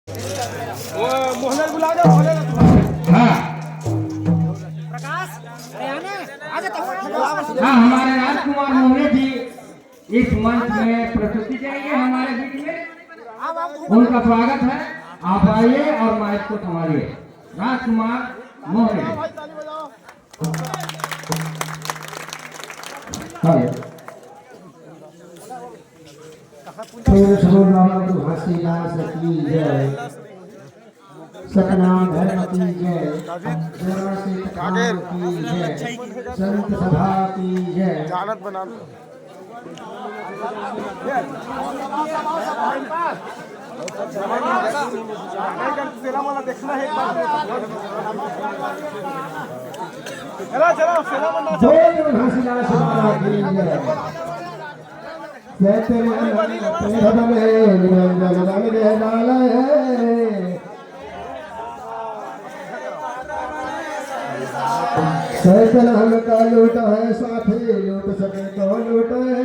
वो मोहल्ले बुला दो मोहल्ले। हाँ प्रकाश आ जा हाँ, हमारे राजकुमार मोहने जी इस मंच में प्रस्तुति देंगे हमारे बीच में। उनका स्वागत है। आप आइए और माइक को संभालिए। राजकुमार मोहने घासीदास की जय, सतनाम धर्म की जय, धर्म की जय, संत सभा की जय। जानत बना मला देखना है चला चला सेना बना जय घासीदास सभा की जय। सैकल हम का लूट है साथी लूट सके तो लूट है।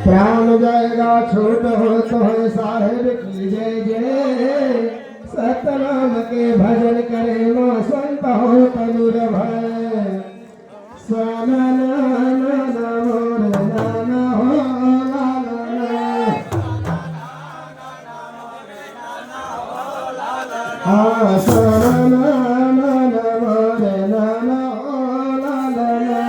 प्राण जाएगा छूट हो तो है साहेब की जय जय। सतनाम के भजन करे वो संत हो तनुर भय। स्वाना नाना मोर नाना हो हाँ स्वाना नाना मोर नाना हो लाला।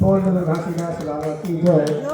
पूर्ण घासीदास बाबा की जय।